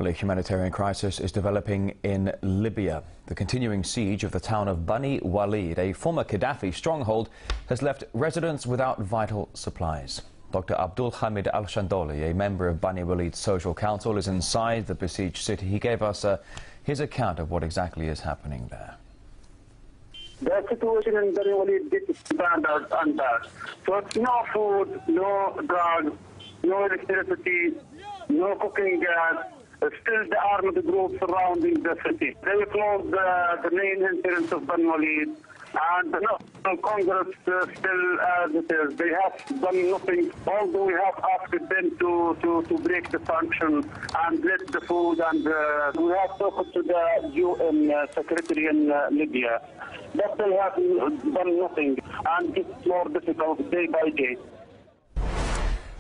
Well, a humanitarian crisis is developing in Libya. The continuing siege of the town of Bani Walid, a former Gaddafi stronghold, has left residents without vital supplies. Dr. Abdul Hamid Al-Shandoli, a member of Bani Walid's social council, is inside the besieged city. He gave us his account of what exactly is happening there. The situation in Bani Walid is standard and bad. So it's no food, no drugs, no electricity, no cooking gas. Still the armed groups surrounding the city. They closed the main entrance of Bani Walid, and the National Congress still as it is. They have done nothing, although we have asked them to break the sanctions and let the food, and we have talked to the UN Secretary in Libya. But they have done nothing, and it's more difficult day by day.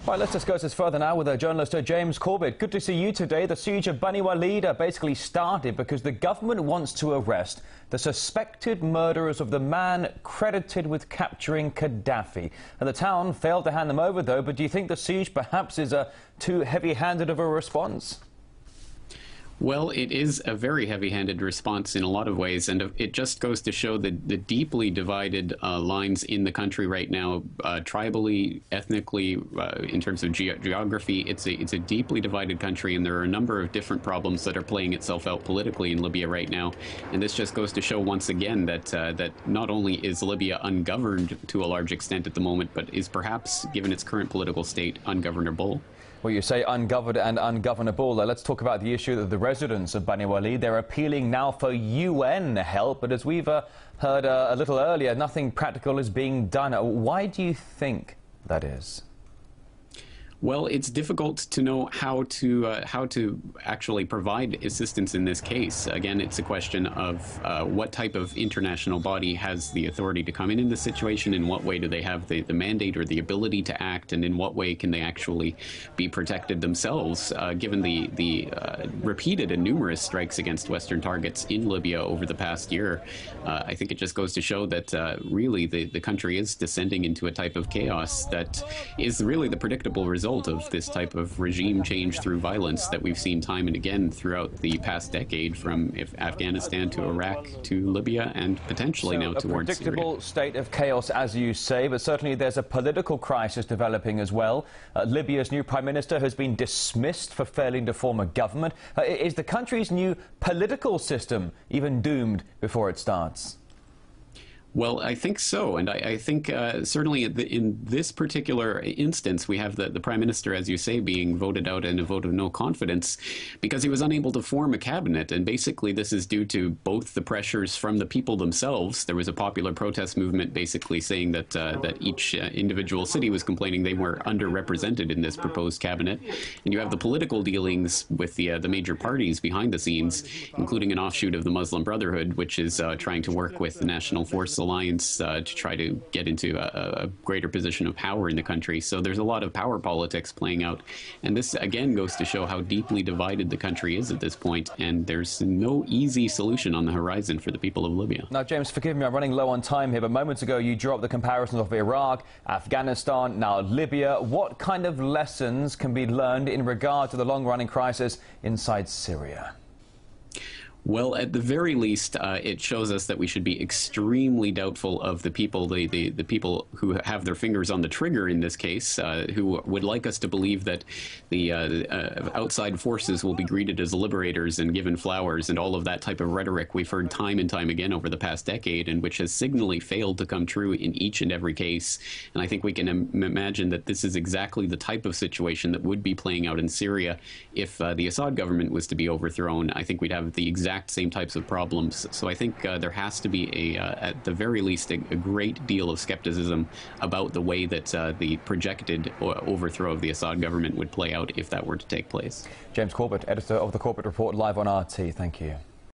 Right, let's discuss this further now with journalist James Corbett. Good to see you today. The siege of Bani Walid basically started because the government wants to arrest the suspected murderers of the man credited with capturing Gaddafi. And the town failed to hand them over, though. But do you think the siege perhaps is too heavy-handed of a response? Well, it is a very heavy-handed response in a lot of ways, and it just goes to show the deeply divided lines in the country right now, tribally, ethnically, in terms of geography. It's a deeply divided country, and there are a number of different problems that are playing itself out politically in Libya right now. And this just goes to show once again that that not only is Libya ungoverned to a large extent at the moment, but is perhaps, given its current political state, ungovernable. Well, you say ungoverned and ungovernable. Let's talk about the issue that the residents of Bani Walid, they're appealing now for UN help. But as we've heard a little earlier, nothing practical is being done. Why do you think that is? Well, it's difficult to know how to actually provide assistance in this case. Again, it's a question of what type of international body has the authority to come in this situation, in what way do they have the mandate or the ability to act, and in what way can they actually be protected themselves, given the repeated and numerous strikes against Western targets in Libya over the past year. I think it just goes to show that really the country is descending into a type of chaos that is really the predictable result of this type of regime change through violence that we've seen time and again throughout the past decade, from Afghanistan to Iraq to Libya and potentially now towards Syria. A predictable state of chaos, as you say, but certainly there's a political crisis developing as well. Libya's new Prime Minister has been dismissed for failing to form a government. Is the country's new political system even doomed before it starts? Well, I think so, and I think certainly in this particular instance, we have the Prime Minister, as you say, being voted out in a vote of no confidence because he was unable to form a cabinet, and basically this is due to both the pressures from the people themselves. There was a popular protest movement basically saying that that each individual city was complaining they were underrepresented in this proposed cabinet, and you have the political dealings with the major parties behind the scenes, including an offshoot of the Muslim Brotherhood, which is trying to work with the National Force Alliance to try to get into a greater position of power in the country. So there's a lot of power politics playing out, and this again goes to show how deeply divided the country is at this point, and there's no easy solution on the horizon for the people of Libya. Now, James, forgive me, I'm running low on time here, but moments ago you drew up the comparisons of Iraq, Afghanistan, now Libya. What kind of lessons can be learned in regard to the long-running crisis inside Syria? Well, at the very least, it shows us that we should be extremely doubtful of the people, the people who have their fingers on the trigger in this case, who would like us to believe that the outside forces will be greeted as liberators and given flowers and all of that type of rhetoric we've heard time and time again over the past decade, and which has signally failed to come true in each and every case. And I think we can imagine that this is exactly the type of situation that would be playing out in Syria if the Assad government was to be overthrown. I think we'd have the exact same types of problems. So I think there has to be at the very least a great deal of skepticism about the way that the projected overthrow of the Assad government would play out if that were to take place. James Corbett, editor of the Corbett Report, live on RT. Thank you.